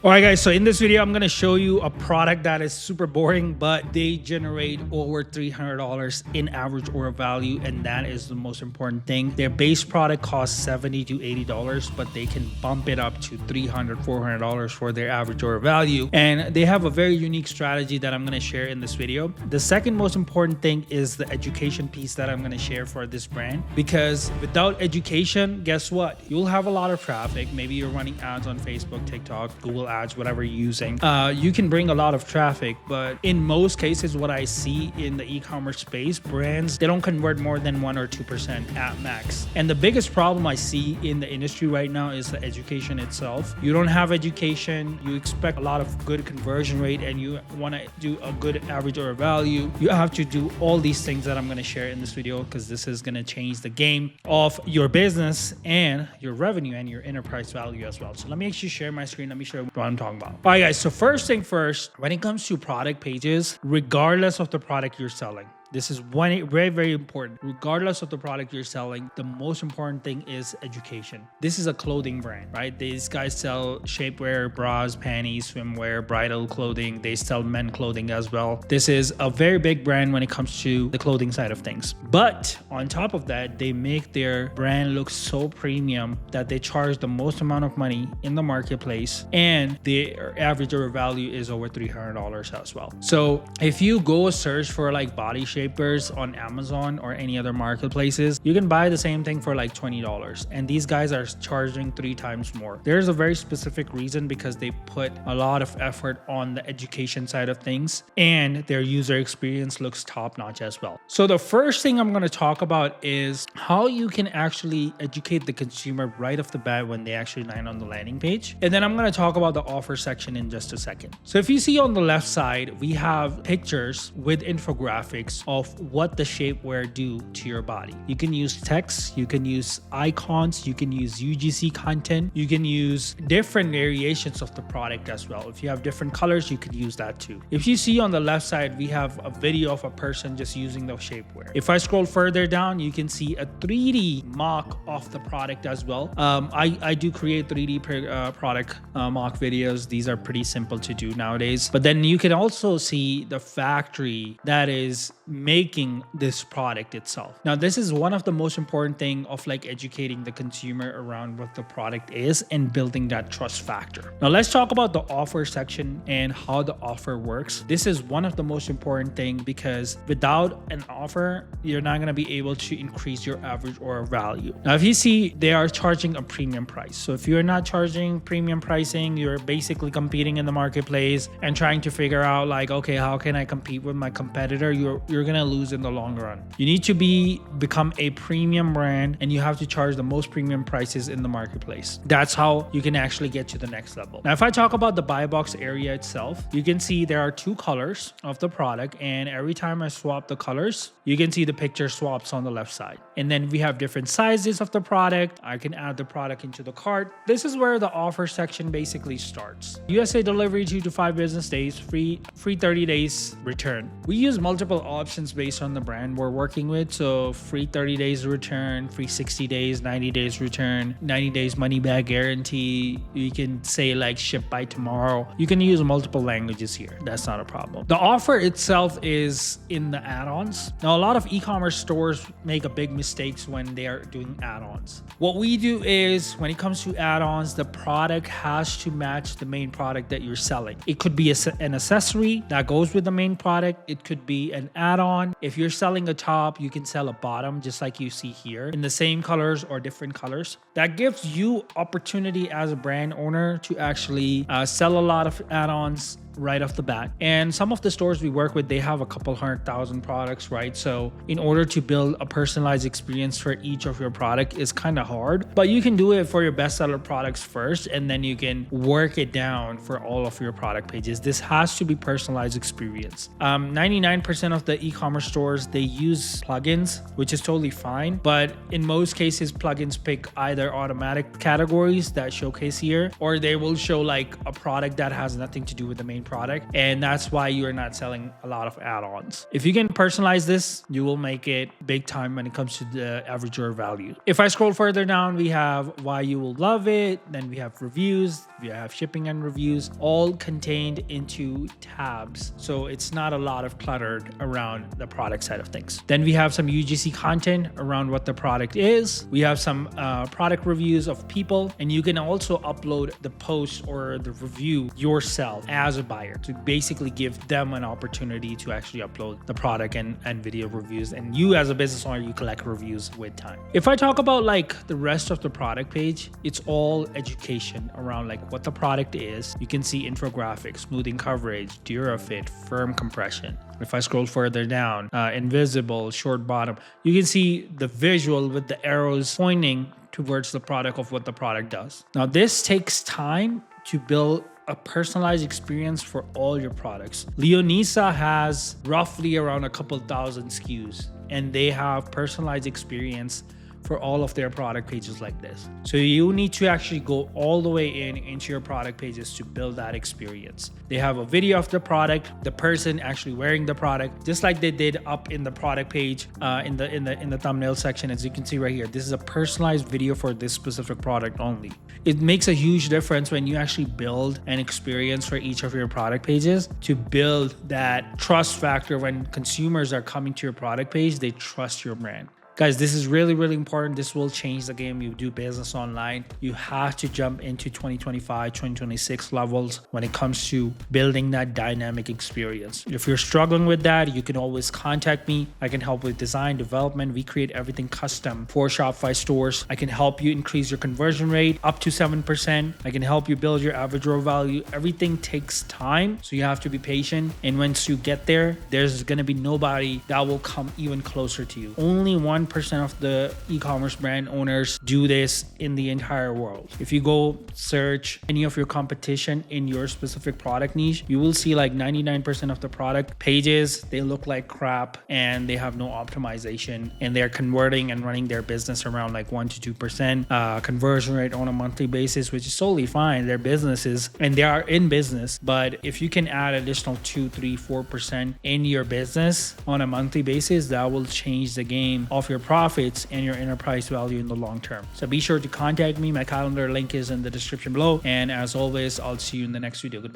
All right, guys, so in this video, I'm going to show you a product that is super boring, but they generate over $300 in average order value, and that is the most important thing. Their base product costs $70 to $80, but they can bump it up to $300, $400 for their average order value. And they have a very unique strategy that I'm going to share in this video. The second most important thing is the education piece that I'm going to share for this brand, because without education, guess what? You'll have a lot of traffic. Maybe you're running ads on Facebook, TikTok, Google Ads, whatever you're using. You can bring a lot of traffic, but in most cases, what I see in the e-commerce space, brands, they don't convert more than 1 or 2% at max. And the biggest problem I see in the industry right now is the education itself. You don't have education, you expect a lot of good conversion rate, and you want to do a good average order value. You have to do all these things that I'm going to share in this video, because this is going to change the game of your business and your revenue and your enterprise value as well. So let me actually share my screen. Let me show you what I'm talking about. All right, guys. So first thing first, when it comes to product pages, regardless of the product you're selling, this is very, very important. Regardless of the product you're selling, the most important thing is education. This is a clothing brand, right? These guys sell shapewear, bras, panties, swimwear, bridal clothing. They sell men clothing as well. This is a very big brand when it comes to the clothing side of things. But on top of that, they make their brand look so premium that they charge the most amount of money in the marketplace, and their average order value is over $300 as well. So if you go search for like body shapers on Amazon or any other marketplaces, you can buy the same thing for like $20, and these guys are charging 3 times more. There's a very specific reason, because they put a lot of effort on the education side of things, and their user experience looks top notch as well. So the first thing I'm going to talk about is how you can actually educate the consumer right off the bat when they actually land on the landing page, and then I'm going to talk about the offer section in just a second. So if you see on the left side, we have pictures with infographics of what the shapewear do to your body. You can use text, you can use icons, you can use UGC content, you can use different variations of the product as well. If you have different colors, you could use that too. If you see on the left side, we have a video of a person just using the shapewear. If I scroll further down, you can see a 3D mock of the product as well. I do create 3D product mock videos. These are pretty simple to do nowadays. But then you can also see the factory that is making this product itself. Now, this is one of the most important thing of like educating the consumer around what the product is and building that trust factor. Now, let's talk about the offer section and how the offer works. This is one of the most important thing, because without an offer, you're not going to be able to increase your average order value. Now, if you see, they are charging a premium price. So if you're not charging premium pricing, you're basically competing in the marketplace and trying to figure out like, okay, how can I compete with my competitor? You're gonna lose in the long run. You need to become a premium brand, and you have to charge the most premium prices in the marketplace. That's how you can actually get to the next level. Now, if I talk about the buy box area itself, you can see there are 2 colors of the product, and every time I swap the colors, you can see the picture swaps on the left side. And then we have different sizes of the product. I can add the product into the cart. This is where the offer section basically starts. USA delivery 2 to 5 business days, free 30 days return. We use multiple options based on the brand we're working with. So free 30 days return, free 60 days, 90 days return, 90 days money back guarantee. You can say like ship by tomorrow. You can use multiple languages here. That's not a problem. The offer itself is in the add-ons. Now, a lot of e-commerce stores make a big mistakes when they are doing add-ons. What we do is, when it comes to add-ons, the product has to match the main product that you're selling. It could be an accessory that goes with the main product. It could be an add-on. If you're selling a top, you can sell a bottom, just like you see here, in the same colors or different colors. That gives you opportunity as a brand owner to actually sell a lot of add-ons right off the bat. And some of the stores we work with, they have a couple 100,000 products, right? So in order to build a personalized experience for each of your product is kind of hard, but you can do it for your bestseller products first, and then you can work it down for all of your product pages. This has to be personalized experience. 99% of the e-commerce stores, they use plugins, which is totally fine. But in most cases, plugins pick either automatic categories that showcase here, or they will show like a product that has nothing to do with the main product, and that's why you are not selling a lot of add-ons. If you can personalize this, you will make it big time when it comes to the average order value. If I scroll further down, we have why you will love it, then we have reviews, we have shipping and reviews, all contained into tabs, so it's not a lot of cluttered around the product side of things. Then we have some UGC content around what the product is. We have some product reviews of people, and you can also upload the post or the review yourself as a buyer to basically give them an opportunity to actually upload the product and video reviews, and you as a business owner, you collect reviews with time. If I talk about like the rest of the product page, it's all education around like what the product is. You can see infographics, smoothing coverage, DuraFit, firm compression. If I scroll further down, invisible, short bottom, you can see the visual with the arrows pointing towards the product of what the product does. Now, this takes time to build a personalized experience for all your products. Leonisa has roughly around a couple thousand SKUs, and they have personalized experience for all of their product pages like this. So you need to actually go all the way into your product pages to build that experience. They have a video of the product, the person actually wearing the product, just like they did up in the product page in the thumbnail section. As you can see right here, this is a personalized video for this specific product only. It makes a huge difference when you actually build an experience for each of your product pages to build that trust factor. When consumers are coming to your product page, they trust your brand. Guys, this is really, really important. This will change the game. You do business online. You have to jump into 2025, 2026 levels when it comes to building that dynamic experience. If you're struggling with that, you can always contact me. I can help with design, development. We create everything custom for Shopify stores. I can help you increase your conversion rate up to 7%. I can help you build your average order value. Everything takes time, so you have to be patient. And once you get there, there's going to be nobody that will come even closer to you. Only 1% of the e-commerce brand owners do this in the entire world. If you go search any of your competition in your specific product niche, you will see like 99% of the product pages, they look like crap and they have no optimization, and they're converting and running their business around like 1 to 2% conversion rate on a monthly basis, which is totally fine. They're businesses and they are in business. But if you can add additional 2, 3, 4% in your business on a monthly basis, that will change the game of your profits and your enterprise value in the long term. So be sure to contact me. My calendar link is in the description below. And as always, I'll see you in the next video. Goodbye.